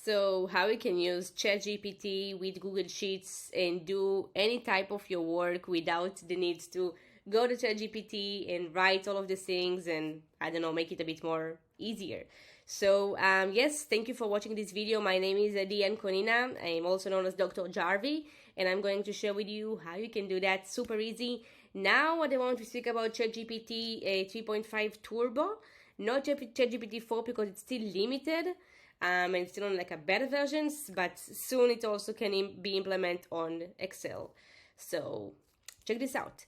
So how you can use ChatGPT with Google Sheets and do any type of your work without the need to go to ChatGPT and write all of the things and, I don't know, make it a bit more easier. So yes, thank you for watching this video. My name is Adi Anconina. I'm also known as Dr. Jarvie, and I'm going to share with you how you can do that super easy. Now what I want to speak about ChatGPT 3.5 Turbo, not ChatGPT 4 because it's still limited. And it's still on like a beta versions, but soon it also can be implemented on Excel. So check this out.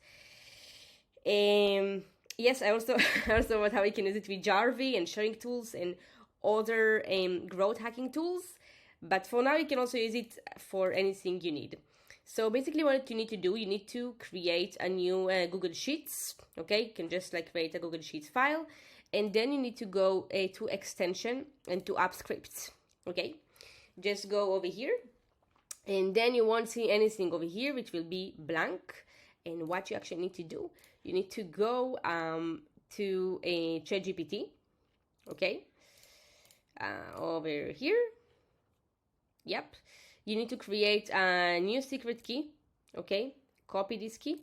Yes, I also about how we can use it with Jarvie and sharing tools and other growth hacking tools. But for now, you can also use it for anything you need. So basically what you need to do, you need to create a new Google Sheets. Okay, you can just like create a Google Sheets file. And then you need to go to extension and to app scripts. Okay, just go over here. And then you won't see anything over here, which will be blank. And what you actually need to do, you need to go to a ChatGPT. Okay, over here. Yep, you need to create a new secret key. Okay, copy this key.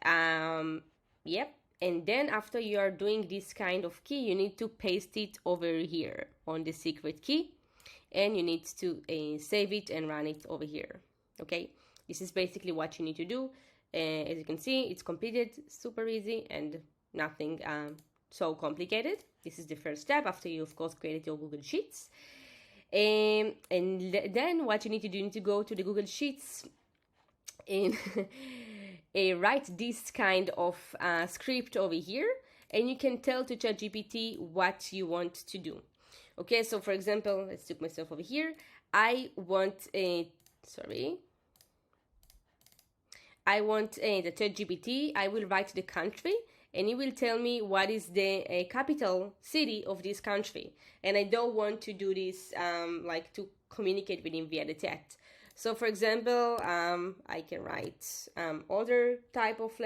Yep, and then after you are doing this kind of key, you need to paste it over here on the secret key, and you need to save it and run it over here. Okay, this is basically what you need to do. As you can see, it's completed, super easy and nothing so complicated. This is the first step after you, of course, created your Google Sheets. And then what you need to do, you need to go to the Google Sheets and write this kind of script over here, and you can tell to ChatGPT what you want to do. Okay, so for example, let's take myself over here. I want the ChatGPT. I will write the country, and it will tell me what is the capital city of this country. And I don't want to do this like to communicate with him via the chat. So for example, I can write other type of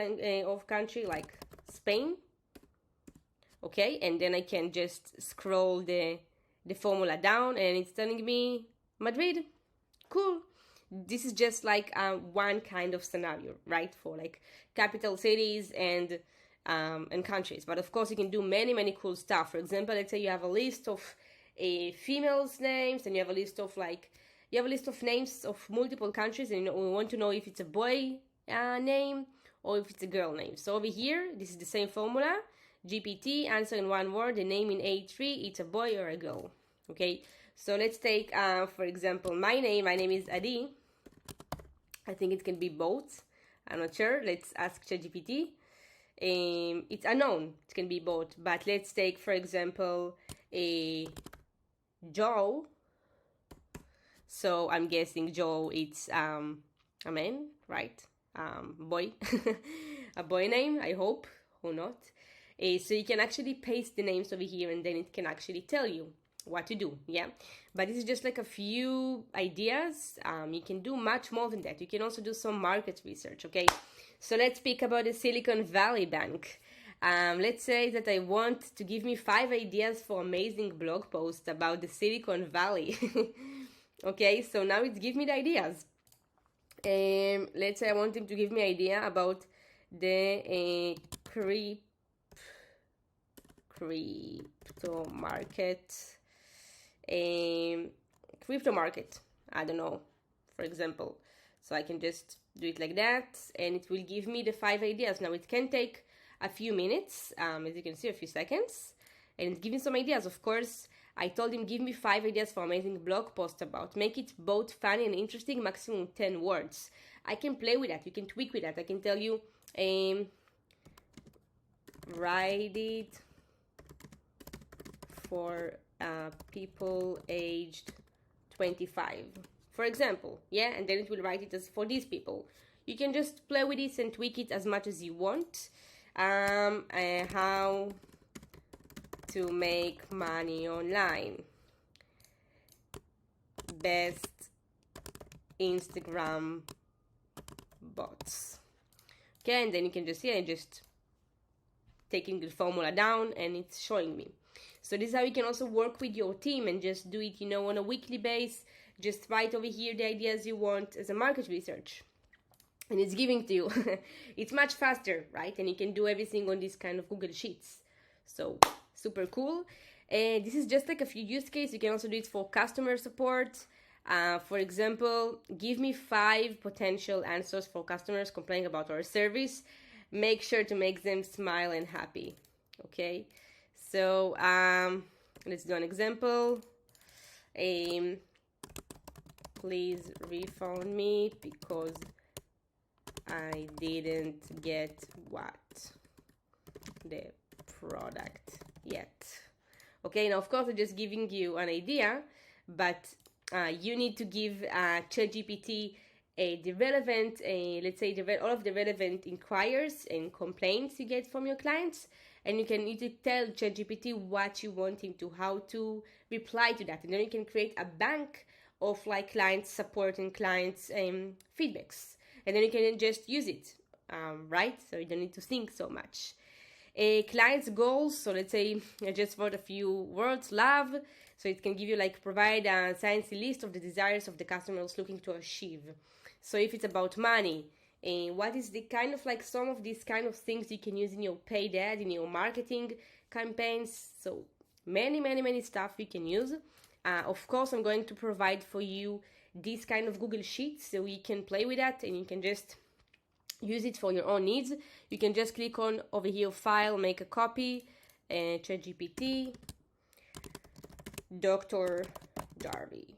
country like Spain. Okay, and then I can just scroll the formula down, and it's telling me Madrid. Cool. This is just like one kind of scenario, right? For like capital cities and countries. But of course, you can do many cool stuff. For example, let's say you have a list of females' names, and you have a list of names of multiple countries, and we want to know if it's a boy name or if it's a girl name. So over here, this is the same formula. GPT, answer in one word, the name in A3, it's a boy or a girl. Okay, so let's take, for example, my name. My name is Adi. I think it can be both. I'm not sure. Let's ask ChatGPT. It's unknown. It can be both. But let's take, for example, a Joe. So I'm guessing Joe, it's a man, right? Boy. A boy name, I hope, or not. So you can actually paste the names over here, and then it can actually tell you what to do. Yeah, but this is just like a few ideas. You can do much more than that. You can also do some market research. Okay, so let's speak about the Silicon Valley Bank. Let's say that I want to give me 5 ideas for amazing blog posts about the Silicon Valley. Okay, so now it's give me the ideas. Let's say I want him to give me idea about the crypto market, I don't know, for example. So I can just do it like that, and it will give me the 5 ideas. Now it can take a few minutes, as you can see, a few seconds, and it's giving some ideas. Of course, I told him give me 5 ideas for amazing blog post about. Make it both funny and interesting, maximum 10 words. I can play with that. You can tweak with that. I can tell you, write it for people aged 25, for example. Yeah, and then it will write it as for these people. You can just play with this and tweak it as much as you want. How to make money online. Best Instagram bots. Okay, and then you can just see, I just taking the formula down and it's showing me. So this is how you can also work with your team and just do it, on a weekly base. Just write over here the ideas you want as a market research, and it's giving to you. It's much faster, right? And you can do everything on this kind of Google Sheets. So super cool. And this is just like a few use cases. You can also do it for customer support. For example, give me 5 potential answers for customers complaining about our service. Make sure to make them smile and happy. Okay, so let's do an example. Please refund me because I didn't get the product yet. Okay, now of course I'm just giving you an idea, but you need to give ChatGPT the relevant, let's say all of the relevant inquiries and complaints you get from your clients, and you can need to tell ChatGPT what you want him to, how to reply to that, and then you can create a bank of like client support and clients feedbacks, and then you can just use it, right? So you don't need to think so much. Client's goals, so let's say I just wrote a few words, love, so it can give you like provide a sciencey list of the desires of the customers looking to achieve. So if it's about money, what is the kind of like some of these kind of things you can use in your paid ad, in your marketing campaigns. So many stuff you can use. Of course, I'm going to provide for you this kind of Google Sheets so you can play with that and you can just use it for your own needs. You can just click on over here, file, make a copy, ChatGPT, Dr. Darby.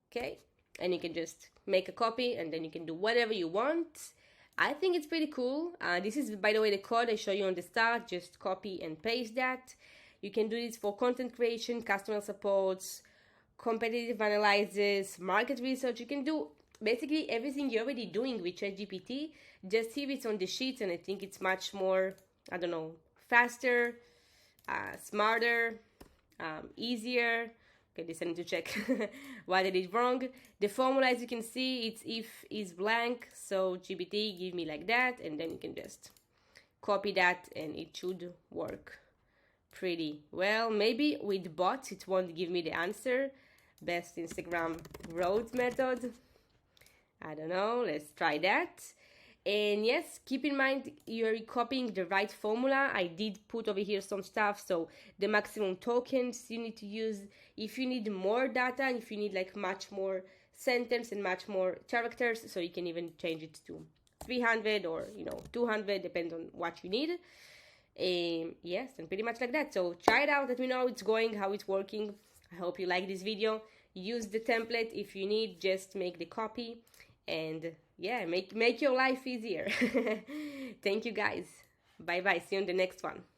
Okay, and you can just make a copy and then you can do whatever you want. I think it's pretty cool. This is, by the way, the code I show you on the start. Just copy and paste that. You can do this for content creation, customer supports, competitive analysis, market research. You can do basically everything you're already doing with ChatGPT. Just see it's on the sheets, and I think it's much more, faster, smarter, easier. Okay, this I need to check what I did wrong. The formula, as you can see, it's if is blank, so GPT give me like that, and then you can just copy that and it should work pretty well. Maybe with bots it won't give me the answer. Best Instagram growth method. I don't know, let's try that. And yes, keep in mind you're copying the right formula. I did put over here some stuff, so the maximum tokens you need to use. If you need more data, if you need like much more sentence and much more characters, so you can even change it to 300 or 200, depends on what you need. Yes, and pretty much like that. So try it out, let me know how it's going, how it's working. I hope you like this video. Use the template. If you need, just make the copy, and yeah, make your life easier. Thank you guys. Bye bye. See you on the next one.